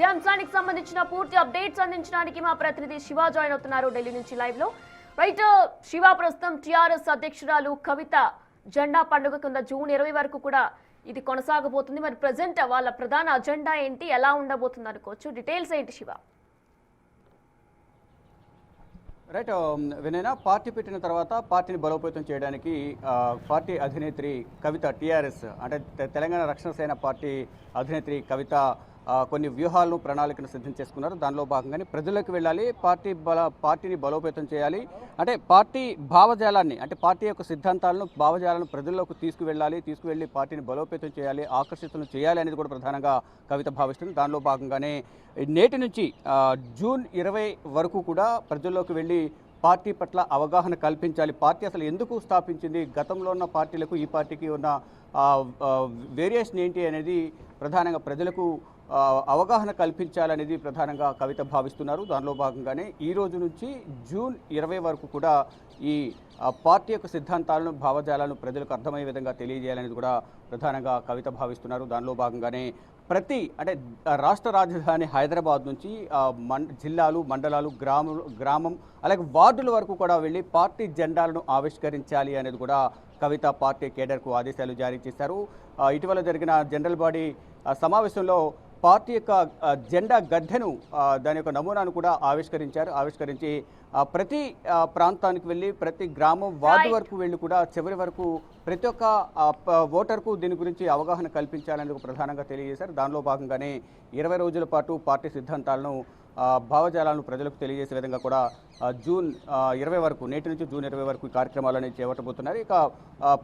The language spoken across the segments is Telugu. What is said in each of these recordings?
ఈ అంశానికి సంబంధించిన పూర్తి అప్డేట్స్ అందించడానికి మా ప్రతినిధి శివ జాయిన్ అవుతున్నారు ఢిల్లీ నుంచి లైవ్ లో. రైట్ శివ, ప్రస్తుతం టీఆర్ఎస్ అధ్యక్షురాలు కవిత జెండా పండుగ కింద జూన్ 20 వరకు కూడా ఇది కొనసాగబోతుంది. మరి ప్రెజెంట్ వాళ్ళ ప్రధాన అజెండా ఏంటి, ఎలా ఉండబోతుంది అనుకోవచ్చు, డీటెయిల్స్ ఏంటి శివ? రైట్ వినయన, పార్టీ పెట్టిన తర్వాత పార్టీని బలోపేతం చేయడానికి పార్టీ అధినేత్రి కవిత, టీఆర్ఎస్ అంటే తెలంగాణ రక్షణ సేన పార్టీ అధినేత్రి కవిత కొన్ని వ్యూహాలను, ప్రణాళికను సిద్ధం చేసుకున్నారు. దానిలో భాగంగానే ప్రజలకు వెళ్ళాలి, పార్టీని బలోపేతం చేయాలి, అంటే పార్టీ భావజాలాన్ని, అంటే పార్టీ యొక్క సిద్ధాంతాలను, భావజాలను ప్రజల్లోకి తీసుకువెళ్ళి పార్టీని బలోపేతం చేయాలి, ఆకర్షితులను చేయాలి అనేది కూడా ప్రధానంగా కవిత భావిస్తుంది. దానిలో భాగంగానే నేటి నుంచి జూన్ 20 వరకు కూడా ప్రజల్లోకి వెళ్ళి పార్టీ పట్ల అవగాహన కల్పించాలి, పార్టీ అసలు ఎందుకు స్థాపించింది, గతంలో ఉన్న పార్టీలకు ఈ పార్టీకి ఉన్న వేరియేషన్ ఏంటి అనేది ప్రధానంగా ప్రజలకు అవగాహన కల్పించాలనేది ప్రధానంగా కవిత భావిస్తున్నారు. దానిలో భాగంగానే ఈ రోజు నుంచి జూన్ 20 వరకు కూడా ఈ పార్టీ యొక్క సిద్ధాంతాలను, భావజాలను ప్రజలకు అర్థమయ్యే విధంగా తెలియజేయాలనేది కూడా ప్రధానంగా కవిత భావిస్తున్నారు. దానిలో భాగంగానే అంటే రాష్ట్ర రాజధాని హైదరాబాద్ నుంచి జిల్లాలు, మండలాలు, గ్రామం అలాగే వార్డుల వరకు కూడా వెళ్ళి పార్టీ జెండాలను ఆవిష్కరించాలి అనేది కూడా కవిత పార్టీ కేడర్కు ఆదేశాలు జారీ చేశారు. ఇటీవల జరిగిన జనరల్ బాడీ సమావేశంలో పార్టీ యొక్క జెండా గద్దెను, దాని యొక్క నమూనాను కూడా ఆవిష్కరించి ప్రతి ప్రాంతానికి వెళ్ళి, ప్రతి గ్రామం, వార్డు వరకు వెళ్ళి కూడా చివరి వరకు ప్రతి ఒక్క ఓటర్కు దీని గురించి అవగాహన కల్పించాలని ప్రధానంగా తెలియజేశారు. దానిలో భాగంగానే 20 రోజుల పాటు పార్టీ సిద్ధాంతాలను, భావజాలను ప్రజలకు తెలియజేసే విధంగా కూడా జూన్ 20 వరకు, నేటి నుంచి జూన్ 20 వరకు ఈ కార్యక్రమాలని చేపట్టబోతున్నారు. ఇక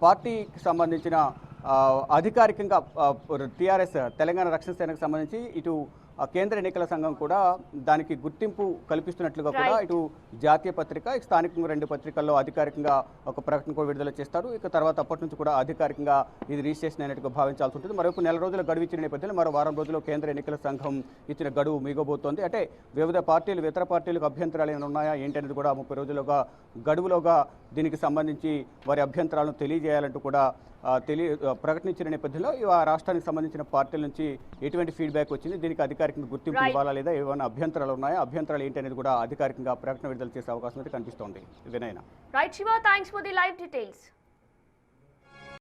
పార్టీకి సంబంధించిన అధికారికంగా టీఆర్ఎస్ తెలంగాణ రక్షణ సేనకు సంబంధించి ఇటు కేంద్ర ఎన్నికల సంఘం కూడా దానికి గుర్తింపు కల్పిస్తున్నట్లుగా కూడా ఇటు జాతీయ పత్రిక, స్థానికంగా 2 పత్రికల్లో అధికారికంగా ఒక ప్రకటన కూడా విడుదల చేస్తారు. ఇక తర్వాత అప్పటి నుంచి కూడా అధికారికంగా ఇది రిజిస్ట్రేషన్ అయినట్టుగా భావించాల్సి ఉంటుంది. మరొక నెల రోజుల గడువు ఇచ్చిన నేపథ్యంలో మరో వారం రోజుల్లో కేంద్ర ఎన్నికల సంఘం ఇచ్చిన గడువు మిగబోతోంది. అంటే వివిధ పార్టీలు, ఇతర పార్టీలకు అభ్యంతరాలు ఏమైనా ఉన్నాయా ఏంటనేది కూడా 30 రోజులుగా గడువులోగా దీనికి సంబంధించి వారి అభ్యంతరాలను తెలియజేయాలంటూ కూడా ప్రకటించిన నేపథ్యంలో ఆ రాష్ట్రానికి సంబంధించిన పార్టీల నుంచి ఎటువంటి ఫీడ్బ్యాక్ వచ్చింది, దీనికి అధికారికంగా గుర్తింపు ఇవ్వాలా లేదా, ఏమైనా అభ్యంతరాలు ఉన్నాయా, అభ్యంతరాలు ఏంటి అనేది కూడా అధికారికంగా ప్రకటన విడుదల చేసే అవకాశం అయితే కనిపిస్తోంది. వినయన. Right Shiva, thanks for the live details.